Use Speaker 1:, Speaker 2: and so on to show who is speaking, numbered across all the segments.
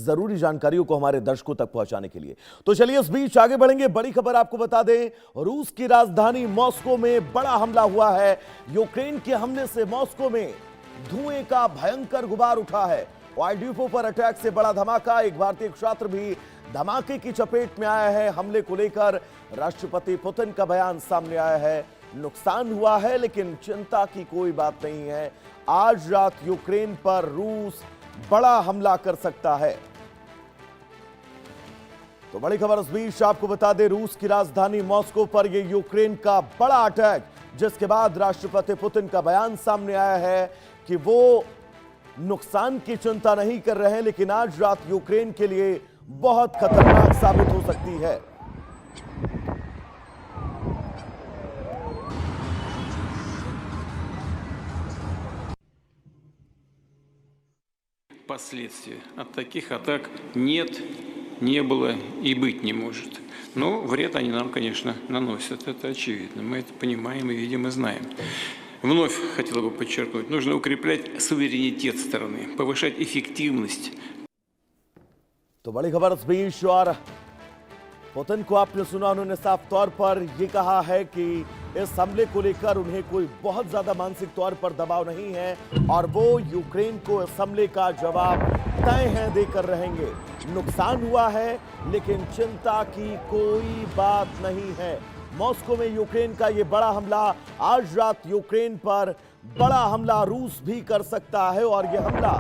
Speaker 1: जरूरी जानकारियों को हमारे दर्शकों तक पहुंचाने के लिए। तो चलिए इस बीच आगे बढ़ेंगे। बड़ी खबर आपको बता दें, रूस की राजधानी मॉस्को में बड़ा हमला हुआ है। यूक्रेन के हमले से मॉस्को में धुएं का भयंकर गुबार उठा है। ऑयल डिपो पर अटैक से बड़ा धमाका, एक भारतीय छात्र भी धमाके की चपेट में आया है। हमले को लेकर राष्ट्रपति पुतिन का बयान सामने आया है। नुकसान हुआ है लेकिन चिंता की कोई बात नहीं है। आज रात यूक्रेन पर रूस बड़ा हमला कर सकता है। तो बड़ी खबर इस बीच आपको बता दें, रूस की राजधानी मॉस्को पर यह यूक्रेन का बड़ा अटैक, जिसके बाद राष्ट्रपति पुतिन का बयान सामने आया है कि वो नुकसान की चिंता नहीं कर रहे हैं, लेकिन आज रात यूक्रेन के लिए बहुत खतरनाक साबित हो सकती है।
Speaker 2: Последствия от таких атак нет, не было и быть не может. Но вред они нам, конечно, наносят, это очевидно. Мы это понимаем и видим и знаем. Вновь хотела бы подчеркнуть, нужно укреплять суверенитет страны, повышать эффективность.
Speaker 1: तो बड़ी खबर इस बीच, और पुतिन को आपने सुना, उन्होंने साफ तौर पर यह कहा है कि इस हमले को लेकर उन्हें कोई बहुत ज्यादा मानसिक तौर पर दबाव नहीं है और वो यूक्रेन को इस हमले का जवाब तय है देकर रहेंगे। नुकसान हुआ है लेकिन चिंता की कोई बात नहीं है। मॉस्को में यूक्रेन का यह बड़ा हमला, आज रात यूक्रेन पर बड़ा हमला रूस भी कर सकता है और यह हमला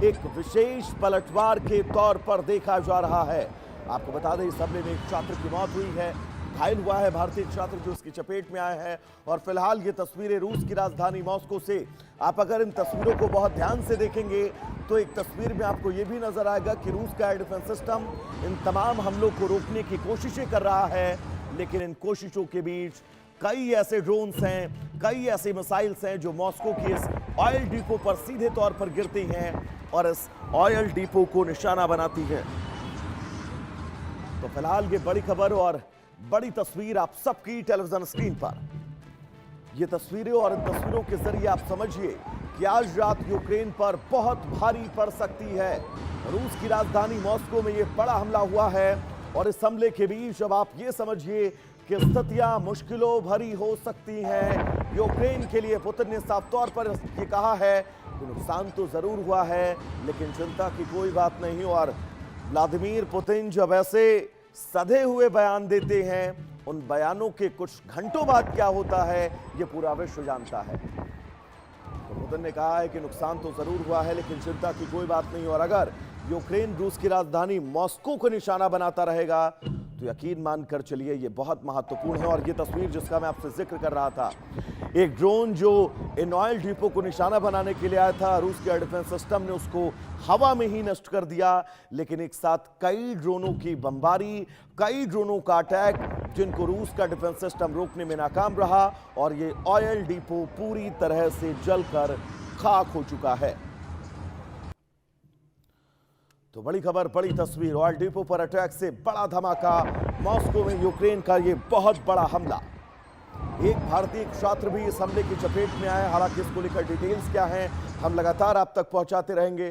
Speaker 1: एक विशेष पलटवार के तौर पर देखा जा रहा है। आपको बता दें, इस हमले में एक छात्र की मौत हुई है, घायल हुआ है भारतीय छात्र जो उसकी चपेट में आया है। और फिलहाल ये तस्वीरें रूस की राजधानी मॉस्को से। आप अगर इन तस्वीरों को बहुत ध्यान से देखेंगे तो एक तस्वीर में आपको ये भी नजर आएगा कि रूस का एयर डिफेंस सिस्टम इन तमाम हमलों को रोकने की कोशिशें कर रहा है, लेकिन इन कोशिशों के बीच कई ऐसे ड्रोन्स हैं, कई ऐसे मिसाइल्स हैं जो मॉस्को की इस ऑयल डिपो पर सीधे तौर पर गिरती हैं और इस ऑयल डिपो को निशाना बनाती हैं। तो फिलहाल ये बड़ी खबर और बड़ी तस्वीर आप सबकी टेलीविजन स्क्रीन पर। ये तस्वीरें और इन तस्वीरों के जरिए आप समझिए कि आज रात यूक्रेन पर बहुत भारी पड़ सकती है। रूस की राजधानी मॉस्को में ये बड़ा हमला हुआ है और इस हमले के बीच अब आप ये समझिए कि स्थितियां मुश्किलों भरी हो सकती हैं यूक्रेन के लिए। पुतिन ने साफ तौर पर ये कहा है कि नुकसान तो जरूर हुआ है लेकिन चिंता की कोई बात नहीं। और व्लादिमीर पुतिन जब ऐसे सधे हुए बयान देते हैं, उन बयानों के कुछ घंटों बाद क्या होता है ये पूरा विश्व जानता है। तो पुतिन ने कहा है कि नुकसान तो जरूर हुआ है लेकिन चिंता की कोई बात नहीं। और अगर यूक्रेन रूस की राजधानी मॉस्को को निशाना बनाता रहेगा तो यकीन मानकर चलिए ये बहुत महत्वपूर्ण है। और ये तस्वीर जिसका मैं आपसे जिक्र कर रहा था, एक ड्रोन जो इन ऑयल डिपो को निशाना बनाने के लिए आया था, रूस के एयर डिफेंस सिस्टम ने उसको हवा में ही नष्ट कर दिया। लेकिन एक साथ कई ड्रोनों की बमबारी, कई ड्रोनों का अटैक, जिनको रूस का डिफेंस सिस्टम रोकने में नाकाम रहा और ये ऑयल डिपो पूरी तरह से जलकर खाक हो चुका है। तो बड़ी खबर, बड़ी तस्वीर, ऑयल डिपो पर अटैक से बड़ा धमाका, मॉस्को में यूक्रेन का ये बहुत बड़ा हमला। एक भारतीय छात्र भी इस हमले की चपेट में आया। हालांकि इसको लेकर डिटेल्स क्या हैं हम लगातार आप तक पहुंचाते रहेंगे।